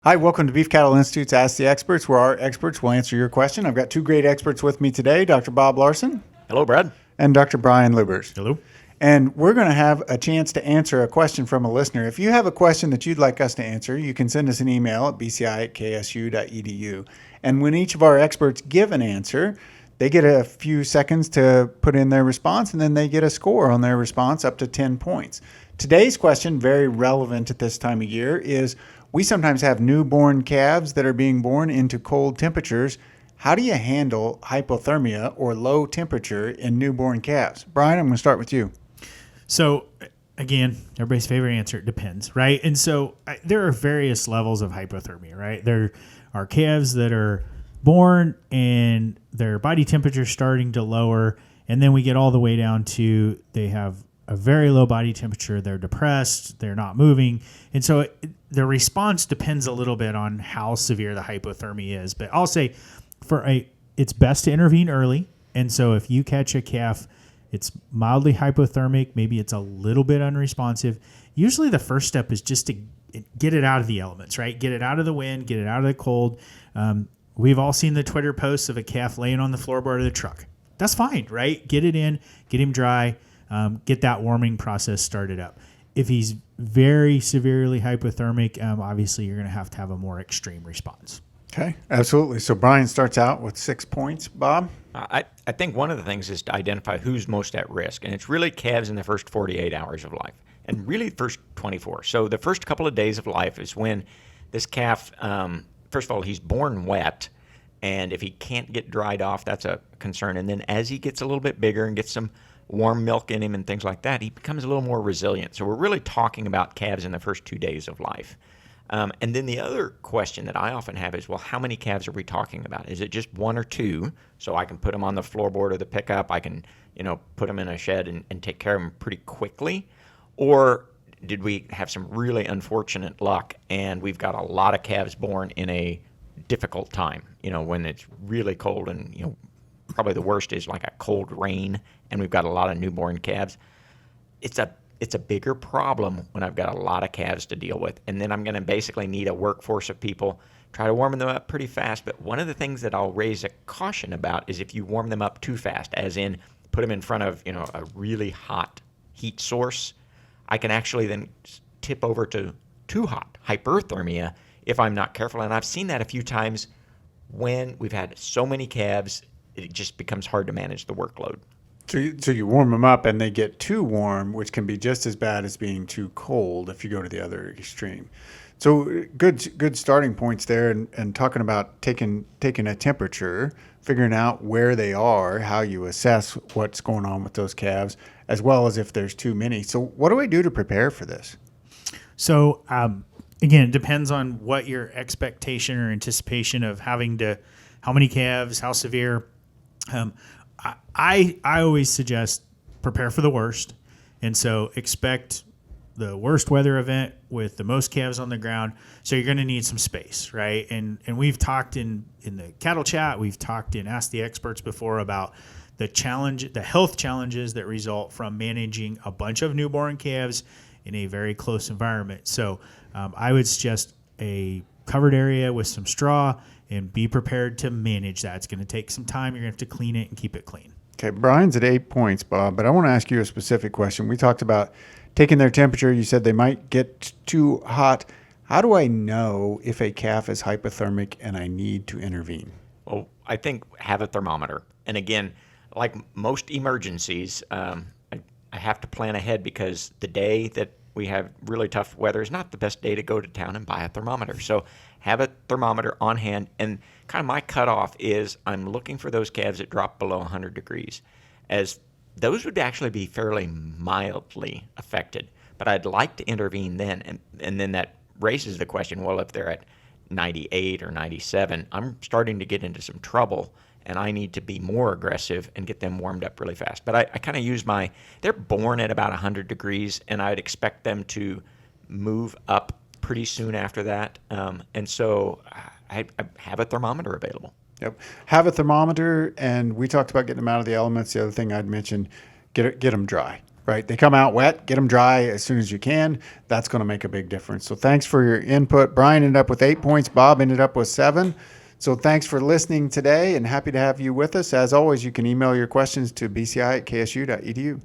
Hi, welcome to Beef Cattle Institute's Ask the Experts, where our experts will answer your question. I've got two great experts with me today, Dr. Bob Larson. Hello, Brad. And Dr. Brian Lubers. Hello. And we're going to have a chance to answer a question from a listener. If you have a question that you'd like us to answer, you can send us an email at bci@ksu.edu. And when each of our experts give an answer, they get a few seconds to put in their response, and then they get a score on their response up to 10 points. Today's question, very relevant at this time of year, is we sometimes have newborn calves that are being born into cold temperatures. How do you handle hypothermia or low temperature in newborn calves? Brian, I'm going to start with you. So, again, everybody's favorite answer, it depends, right? And so there are various levels of hypothermia, right? There are calves that are born and their body temperature starting to lower, and then we get all the way down to they have a very low body temperature, they're depressed, they're not moving. And so the response depends a little bit on how severe the hypothermia is. But I'll say it's best to intervene early. And so if you catch a calf, it's mildly hypothermic, maybe it's a little bit unresponsive. Usually the first step is just to get it out of the elements, right? Get it out of the wind, get it out of the cold. We've all seen the Twitter posts of a calf laying on the floorboard of the truck. That's fine, right? Get it in, get him dry, get that warming process started up. If he's very severely hypothermic, obviously you're going to have a more extreme response. Okay, absolutely. So Brian starts out with 6 points. Bob? I think one of the things is to identify who's most at risk, and it's really calves in the first 48 hours of life, and really the first 24. So the first couple of days of life is when this calf, first of all, he's born wet, and if he can't get dried off, that's a concern. And then as he gets a little bit bigger and gets some warm milk in him and things like that, he becomes a little more resilient. So we're really talking about calves in the first 2 days of life. And then the other question that I often have is, well, how many calves are we talking about? Is it just one or two? So I can put them on the floorboard of the pickup. I can, put them in a shed and take care of them pretty quickly. Or did we have some really unfortunate luck and we've got a lot of calves born in a difficult time, when it's really cold and, probably the worst is like a cold rain and we've got a lot of newborn calves. It's a bigger problem when I've got a lot of calves to deal with. And then I'm going to basically need a workforce of people, try to warm them up pretty fast. But one of the things that I'll raise a caution about is if you warm them up too fast, as in put them in front of, a really hot heat source, I can actually then tip over to too hot hyperthermia if I'm not careful. And I've seen that a few times when we've had so many calves, it just becomes hard to manage the workload. So you warm them up and they get too warm, which can be just as bad as being too cold if you go to the other extreme. So good starting points there, and talking about taking a temperature, figuring out where they are, how you assess what's going on with those calves, as well as if there's too many. So what do I do to prepare for this? So again, it depends on what your expectation or anticipation of how many calves, how severe. I always suggest prepare for the worst. And so expect the worst weather event with the most calves on the ground. So you're going to need some space, right? And we've talked in the cattle chat, we've talked in Ask the Experts before about the health challenges that result from managing a bunch of newborn calves in a very close environment. So I would suggest a covered area with some straw and be prepared to manage that. It's going to take some time. You're going to have to clean it and keep it clean. Okay, Brian's at 8 points, Bob, but I want to ask you a specific question. We talked about taking their temperature. You said they might get too hot. How do I know if a calf is hypothermic and I need to intervene? Well, I think have a thermometer. And again, like most emergencies, I have to plan ahead because the day that we have really tough weather is not the best day to go to town and buy a thermometer. So have a thermometer on hand. And kind of my cutoff is I'm looking for those calves that drop below 100 degrees, as those would actually be fairly mildly affected. But I'd like to intervene then. And then that raises the question, well, if they're at 98 or 97, I'm starting to get into some trouble. And I need to be more aggressive and get them warmed up really fast. But I kind of use they're born at about 100 degrees, and I'd expect them to move up pretty soon after that. And so I have a thermometer available. Yep. Have a thermometer, and we talked about getting them out of the elements. The other thing I'd mention, get them dry. Right. They come out wet, get them dry as soon as you can. That's going to make a big difference. So thanks for your input. Brian ended up with 8 points. Bob ended up with 7. So thanks for listening today and happy to have you with us. As always, you can email your questions to bci@ksu.edu.